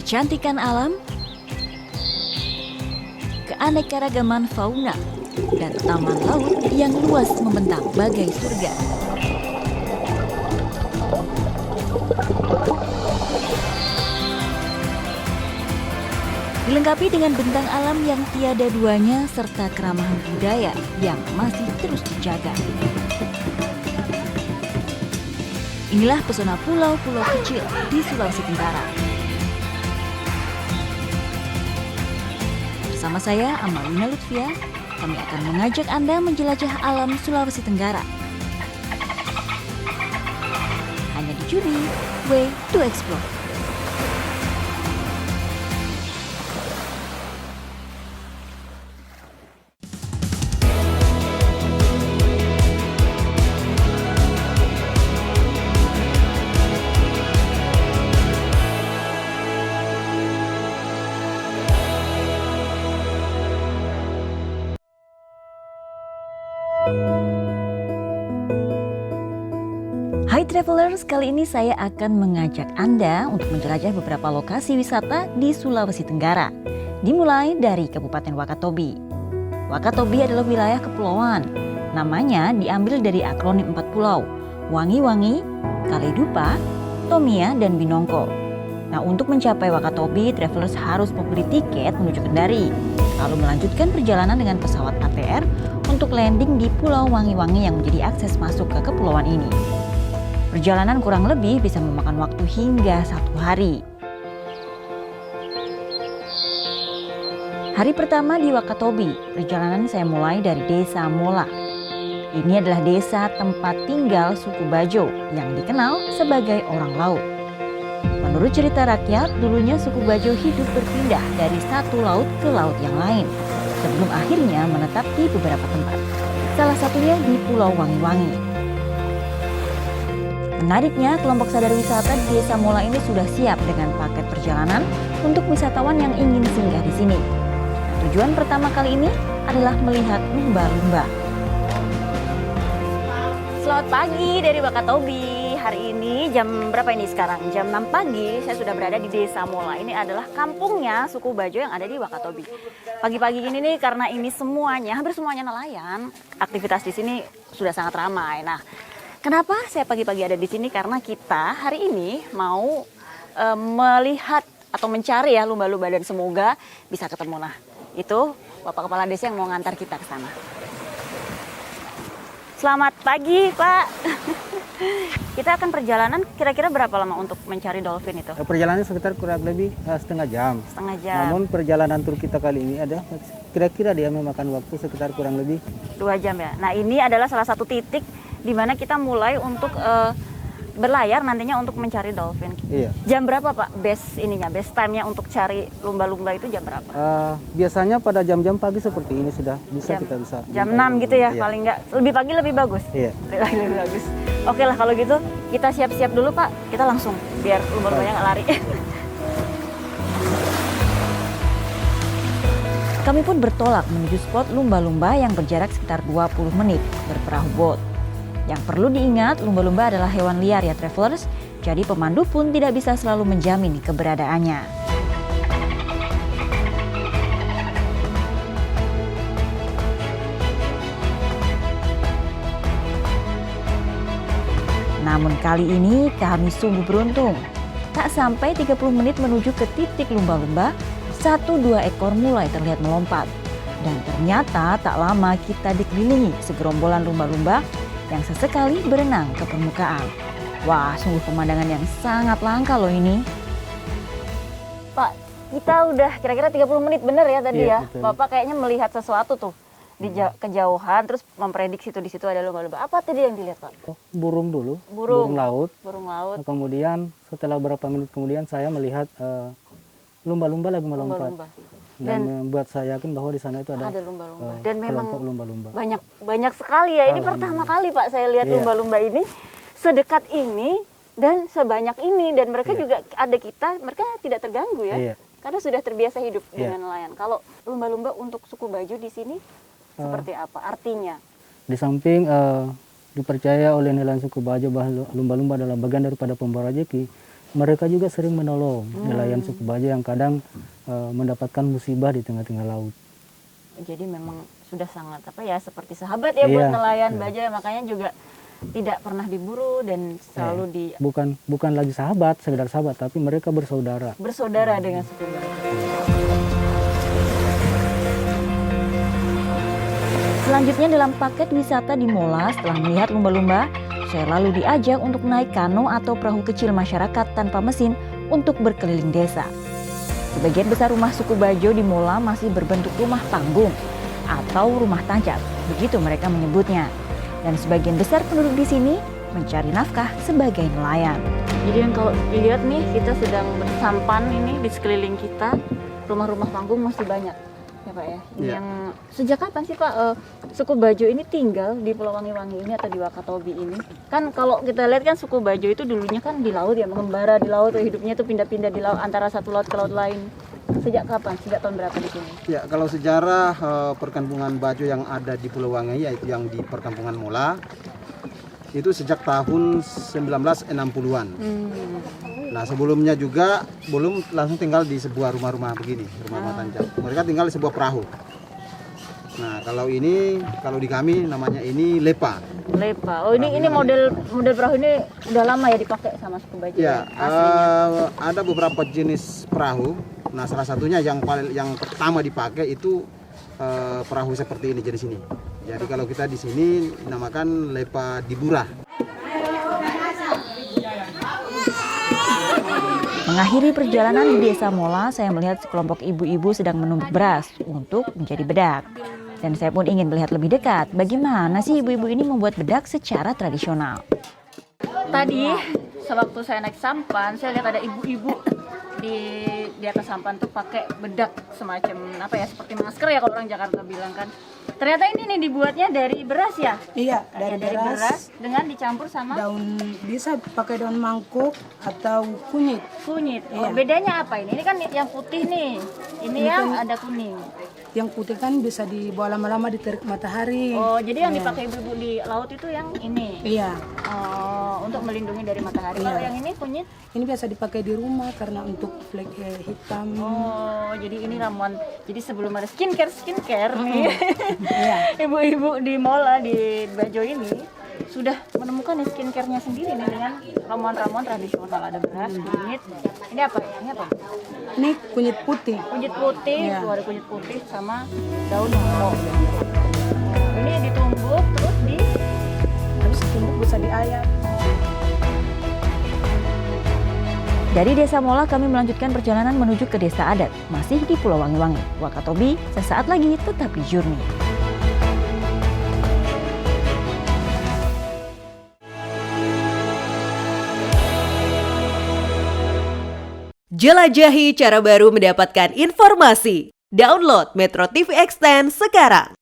Kecantikan alam, keanekaragaman fauna, dan taman laut yang luas membentang bagai surga. Dilengkapi dengan bentang alam yang tiada duanya serta keramahan budaya yang masih terus dijaga. Inilah pesona pulau-pulau kecil di Sulawesi Tenggara. Bersama saya, Amalina Lutfia, kami akan mengajak Anda menjelajah alam Sulawesi Tenggara. Hanya di Juri, Way to Explore. Hai Travelers, kali ini saya akan mengajak Anda untuk menjelajah beberapa lokasi wisata di Sulawesi Tenggara. Dimulai dari Kabupaten Wakatobi. Wakatobi adalah wilayah kepulauan. Namanya diambil dari akronim 4 pulau, Wangi-Wangi, Kaledupa, Tomia, dan Binongko. Nah, untuk mencapai Wakatobi, Travelers harus membeli tiket menuju Kendari, lalu melanjutkan perjalanan dengan pesawat ATR untuk landing di Pulau Wangi-Wangi yang menjadi akses masuk ke kepulauan ini. Perjalanan kurang lebih bisa memakan waktu hingga 1 hari. Hari pertama di Wakatobi, perjalanan saya mulai dari Desa Mola. Ini adalah desa tempat tinggal suku Bajo yang dikenal sebagai orang laut. Menurut cerita rakyat, dulunya suku Bajo hidup berpindah dari satu laut ke laut yang lain, sebelum akhirnya menetap di beberapa tempat. Salah satunya di Pulau Wangi-Wangi. Menariknya, kelompok sadar wisata di Desa Mola ini sudah siap dengan paket perjalanan untuk wisatawan yang ingin singgah di sini. Tujuan pertama kali ini adalah melihat lumba-lumba. Selamat pagi dari Wakatobi. Hari ini jam berapa ini sekarang? Jam 6 pagi saya sudah berada di Desa Mola. Ini adalah kampungnya suku Bajo yang ada di Wakatobi. Pagi-pagi ini nih karena ini semuanya, hampir semuanya nelayan, aktivitas di sini sudah sangat ramai. Nah, kenapa saya pagi-pagi ada di sini? Karena kita hari ini mau melihat atau mencari ya lumba-lumba dan semoga bisa ketemu. Nah, itu Bapak Kepala Desa yang mau ngantar kita ke sana. Selamat pagi, Pak. Kita akan perjalanan kira-kira berapa lama untuk mencari dolphin itu? Perjalanan sekitar kurang lebih setengah jam. Setengah jam. Namun perjalanan tur kita kali ini ada kira-kira dia memakan waktu sekitar kurang lebih 2 jam ya. Nah, ini adalah salah satu titik di mana kita mulai untuk berlayar nantinya untuk mencari dolphin. Iya. Jam berapa Pak best time-nya untuk cari lumba-lumba itu jam berapa? Biasanya pada jam-jam pagi seperti ini sudah bisa kita bisa. Jam 6 gitu ya, iya. paling nggak. Lebih pagi lebih bagus. Iya. Lebih bagus. Oke lah kalau gitu kita siap-siap dulu Pak. Kita langsung biar lumba-lumbanya nggak lari. Kami pun bertolak menuju spot lumba-lumba yang berjarak sekitar 20 menit berperahu boat. Yang perlu diingat, lumba-lumba adalah hewan liar ya Travelers, jadi pemandu pun tidak bisa selalu menjamin keberadaannya. Namun kali ini kami sungguh beruntung. Tak sampai 30 menit menuju ke titik lumba-lumba, 1-2 ekor mulai terlihat melompat. Dan ternyata tak lama kita dikelilingi segerombolan lumba-lumba yang sesekali berenang ke permukaan. Wah, sungguh pemandangan yang sangat langka loh ini. Pak, kita udah kira-kira 30 menit bener ya tadi ya? Betul. Bapak kayaknya melihat sesuatu tuh di kejauhan, terus memprediksi tuh di situ ada lumba-lumba. Apa tadi yang dilihat Pak? Burung dulu, Burung laut. Burung laut. Kemudian setelah beberapa menit kemudian saya melihat lumba-lumba lagi melompat. Lumba-lumba. Dan membuat saya yakin bahwa di sana itu ada lumba-lumba. Dan memang kelompok lumba-lumba. banyak sekali ya. Ini pertama kali Pak saya lihat lumba-lumba ini sedekat ini dan sebanyak ini. Dan mereka juga mereka tidak terganggu ya. Iya. Karena sudah terbiasa hidup dengan nelayan. Kalau lumba-lumba untuk suku Bajo di sini seperti apa artinya? Di samping dipercaya oleh nelayan suku Bajo bahwa lumba-lumba adalah bagian daripada pembawa rezeki. mereka juga sering menolong nelayan suku Bajo yang kadang mendapatkan musibah di tengah-tengah laut. Jadi memang sudah sangat seperti sahabat ya buat nelayan Bajo, makanya juga tidak pernah diburu dan selalu di bukan lagi sekedar sahabat, tapi mereka bersaudara dengan suku Bajo. Selanjutnya dalam paket wisata di Mola, setelah melihat lumba-lumba, saya lalu diajak untuk naik kano atau perahu kecil masyarakat tanpa mesin untuk berkeliling desa. Sebagian besar rumah suku Bajo di Mola masih berbentuk rumah panggung atau rumah tancap, begitu mereka menyebutnya. Dan sebagian besar penduduk di sini mencari nafkah sebagai nelayan. Jadi yang kalau dilihat nih, kita sedang bersampan ini di sekeliling kita, rumah-rumah panggung masih banyak. Ya Pak ya. Yang sejak kapan sih Pak suku Bajo ini tinggal di Pulau Wangi-Wangi ini atau di Wakatobi ini? Kan kalau kita lihat kan suku Bajo itu dulunya kan di laut ya, mengembara di laut, hidupnya itu pindah-pindah di laut antara satu laut ke laut lain. Sejak kapan? Sejak tahun berapa di sini? Ya, kalau sejarah perkampungan Bajo yang ada di Pulau Wangi, yaitu yang di perkampungan Mola, itu sejak tahun 1960-an. Nah, sebelumnya juga belum langsung tinggal di sebuah rumah-rumah begini, rumah-rumah tancap. Mereka tinggal di sebuah perahu. Nah, kalau di kami namanya ini lepa. Lepa. Oh, ini model perahu ini udah lama ya dipakai sama suku Bajo. Ya, ada beberapa jenis perahu. Nah, salah satunya yang pertama dipakai itu perahu seperti ini jenis ini. Jadi kalau kita di sini namakan lepa dibura. Mengakhiri perjalanan di Desa Mola, saya melihat sekelompok ibu-ibu sedang menumbuk beras untuk menjadi bedak. Dan saya pun ingin melihat lebih dekat bagaimana sih ibu-ibu ini membuat bedak secara tradisional. Tadi sewaktu saya naik sampan, saya lihat ada ibu-ibu di atas sampan tuh pakai bedak semacam seperti masker ya kalau orang Jakarta bilang kan. Ternyata ini nih dibuatnya dari beras ya? Iya, dari beras dengan dicampur sama daun, bisa pakai daun mangkuk atau kunyit. Kunyit. Iya. Bedanya apa ini? Ini kan yang putih nih. Ini yang ada kuning. Yang putih kan bisa dibawa lama-lama di terik matahari. Oh, jadi yang dipakai ibu-ibu di laut itu yang ini. Iya. Oh, untuk melindungi dari matahari. Kalau yang ini kunyit? Ini biasa dipakai di rumah karena untuk flek hitam. Oh, jadi ini ramuan. Jadi sebelum ada skincare nih. Iya. Ibu-ibu di Mola di Bajo ini sudah menemukan skincare-nya sendiri nih dengan ramuan-ramuan tradisional, ada beras, kunyit. Ini apa? Ini apa? Ini kunyit putih. Kunyit putih, Iya. tuh ada kunyit putih sama daun melo. Ini ditumbuk terus Habis ditumbuk bisa diayak. Dari Desa Mola kami melanjutkan perjalanan menuju ke Desa Adat, masih di Pulau Wangi-Wangi. Wakatobi, sesaat lagi tetap di Journey. Jelajahi cara baru mendapatkan informasi. Download Metro TV Extend sekarang.